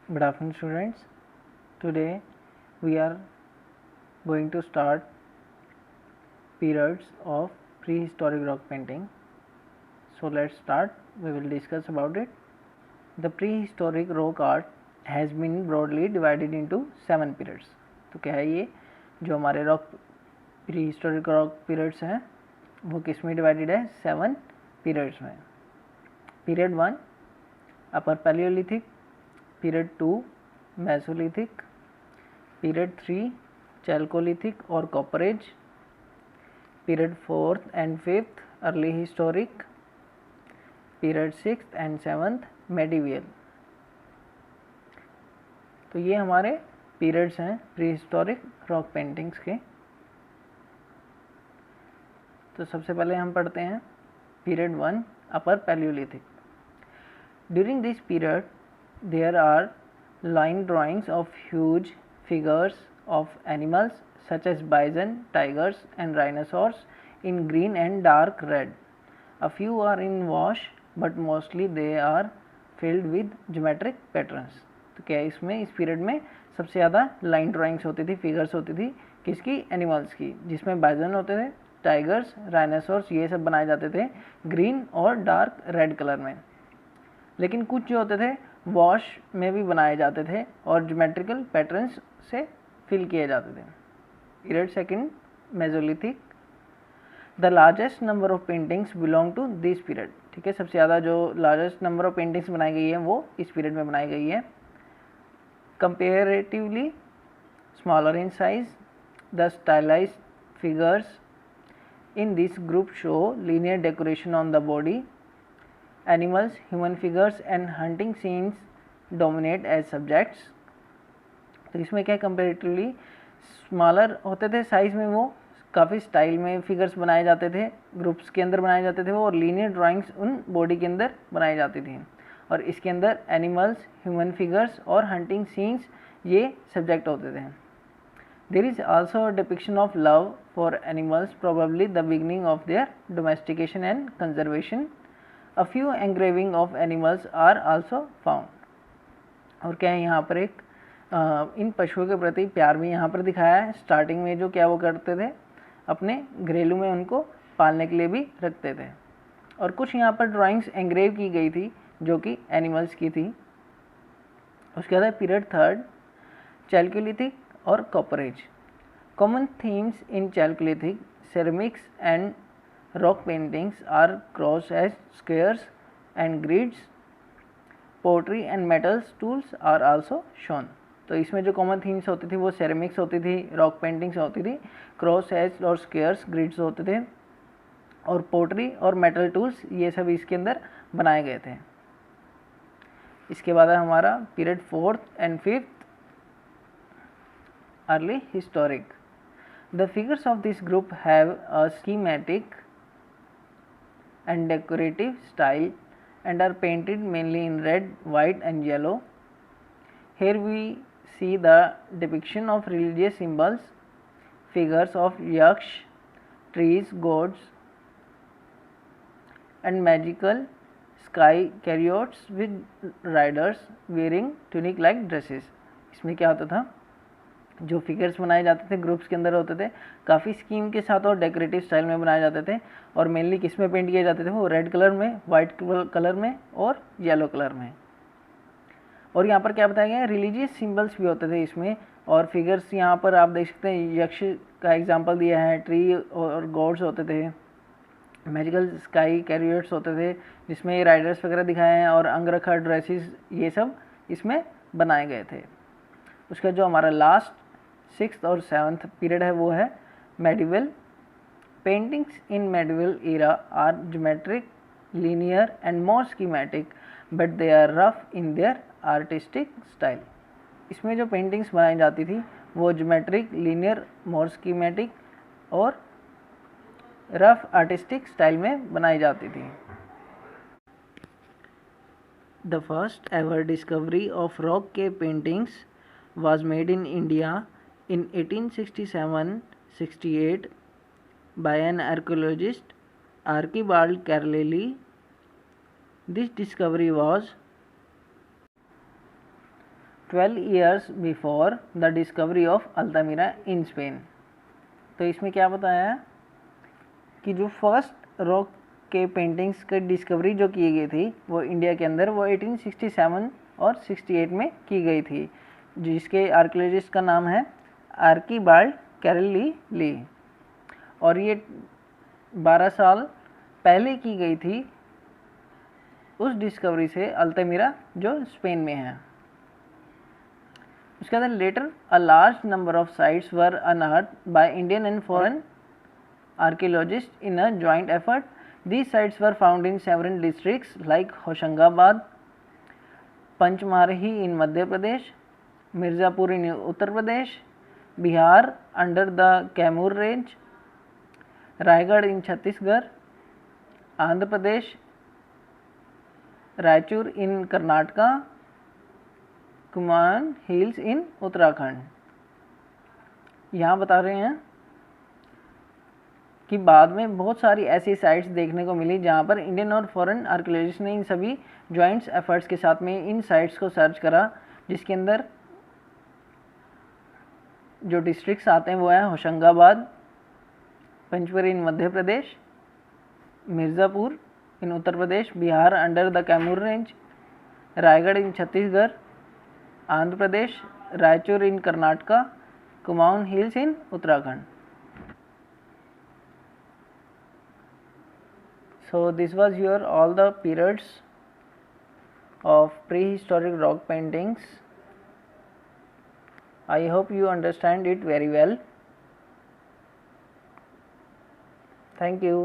Good afternoon, students. Today we are going to start periods of prehistoric rock painting. So let's start. We will discuss about it. The prehistoric rock art has been broadly divided into 7 periods. तो क्या है ये जो हमारे prehistoric rock periods हैं वो किस में divided है? 7 periods में. Period 1 Upper Paleolithic, Period 2 Mesolithic, Period 3 Chalcolithic or Copper Age, Period 4th and 5th Early Historic, Period 6th and 7th Medieval. तो ये हमारे पीरियड्स हैं प्रीहिस्टोरिक रॉक पेंटिंग्स के. तो सबसे पहले हम पढ़ते हैं period 1 upper palaeolithic. During this period there are line drawings of huge figures of animals such as bison, tigers and rhinoceros in green and dark red. A few are in wash but mostly they are filled with geometric patterns. तो क्या इसमें इस period में सबसे ज़्यादा line drawings होती थी, figures होती थी किसकी? एनिमल्स की, जिसमें बाइजन होते थे, टाइगर्स, राइनोसोर्स ये सब बनाए जाते थे ग्रीन और डार्क रेड कलर में. लेकिन कुछ जो होते थे वॉश में भी बनाए जाते थे और ज्योमेट्रिकल पैटर्न्स से फिल किए जाते थे. Period second mesolithic. The largest number of paintings belong to this period. ठीक है, सबसे ज़्यादा जो लार्जेस्ट नंबर ऑफ पेंटिंग्स बनाई गई है वो इस पीरियड में बनाई गई है. Comparatively smaller in size. The stylised figures in this group show linear decoration on the body. Animals, human figures and hunting scenes dominate as subjects. तो इसमें क्या कंपेरेटिवली स्मॉलर होते थे साइज में, वो काफ़ी स्टाइल में फिगर्स बनाए जाते थे, ग्रुप्स के अंदर बनाए जाते थे वो, और लीनियर ड्राइंग्स उन बॉडी के अंदर बनाई जाती थी. और इसके अंदर एनिमल्स, ह्यूमन फिगर्स और हंटिंग सीन्स ये सब्जेक्ट होते थे. There is also a depiction of love for animals, probably the beginning of their domestication and conservation. A few engraving of animals are also found. और क्या है यहाँ पर एक इन पशुओं के प्रति प्यार भी यहाँ पर दिखाया है. स्टार्टिंग में जो क्या वो करते थे अपने घरेलू में उनको पालने के लिए भी रखते थे. और कुछ यहाँ पर ड्राइंग्स एंग्रेव की गई थी जो कि एनिमल्स की थी. उसके बाद पीरियड थर्ड चैल्कोलिथिक और copper age. Common themes in chalcolithic ceramics and rock paintings are crossed as squares and grids. Pottery and metals tools are also shown. तो इसमें जो कॉमन थीम्स होती थी वो सेरेमिक्स होती थी, रॉक पेंटिंग्स होती थी, क्रॉस एज और स्क्वेयर्स, ग्रिड्स होते थे, और पोटरी और मेटल टूल्स ये सब इसके अंदर बनाए गए थे. इसके बाद है हमारा period fourth and fifth early historic. The figures of this group have a schematic and decorative style and are painted mainly in red, white and yellow. Here we see the depiction of religious symbols, figures of yaksh, trees, gods and magical sky chariots with riders wearing tunic like dresses. इसमें क्या होता था, जो figures बनाए जाते थे groups के अंदर होते थे काफ़ी स्कीम के साथ और डेकोरेटिव स्टाइल में बनाए जाते थे, और मेनली किस में पेंट किए जाते थे वो रेड कलर में, वाइट कलर में और येलो कलर में. और यहाँ पर क्या बताया गया है, रिलीजियस सिंबल्स भी होते थे इसमें, और फिगर्स यहाँ पर आप देख सकते हैं यक्ष का एग्जाम्पल दिया है, ट्री और गॉड्स होते थे, मैजिकल स्काई कैरियर्स होते थे जिसमें राइडर्स वगैरह दिखाए हैं, और अंगरखा ड्रेसेस ये सब इसमें बनाए गए थे. उसका जो हमारा लास्ट सिक्स्थ और सेवन्थ पीरियड है वो है medieval. Paintings in medieval era are geometric, linear and more schematic but they are rough in their artistic style. इसमें जो पेंटिंग्स बनाई जाती थी वो ज्योमेट्रिक, लीनियर, मोर स्कीमेटिक और रफ आर्टिस्टिक स्टाइल में बनाई जाती थी. The first ever discovery of rock के paintings was made in India in 1867-68 by an archaeologist Archibald Carlyle. This discovery was 12 years before the discovery of Altamira in Spain। तो इसमें क्या बताया कि जो फर्स्ट रॉक के पेंटिंग्स की discovery जो की गई थी वो इंडिया के अंदर वो 1867 और 68 में की गई थी, जिसके आर्कियोलॉजिस्ट का नाम है आर्कीबाल्ड कैरली ली, और ये 12 साल पहले की गई थी उस डिस्कवरी से अल्तामिरा जो स्पेन में है। उसके बाद later a large number of sites were unearthed by Indian and foreign archaeologists in a joint effort. These sites were found in several districts like Hoshangabad, Panchmarahi in Madhya Pradesh, Mirzapur in Uttar Pradesh, Bihar under the Kaimur range, Raigad in Chhattisgarh, Andhra Pradesh, Raichur in Karnataka, Kumaon Hills in Uttarakhand. यहाँ बता रहे हैं कि बाद में बहुत सारी ऐसी साइट्स देखने को मिली जहाँ पर इंडियन और फॉरेन आर्कियोलॉजिस्ट ने इन सभी जॉइंट्स एफर्ट्स के साथ में इन साइट्स को सर्च करा, जिसके अंदर जो डिस्ट्रिक्ट्स आते हैं वो है Hoshangabad, Pachmarhi in Madhya Pradesh, Mirzapur in Uttar Pradesh, Bihar under the Kaimur range, Raigarh in Chhattisgarh, Andhra Pradesh, Raichur in Karnataka, Kumaon hills in Uttarakhand. So this was your all the periods of prehistoric rock paintings. I hope you understand it very well. Thank you.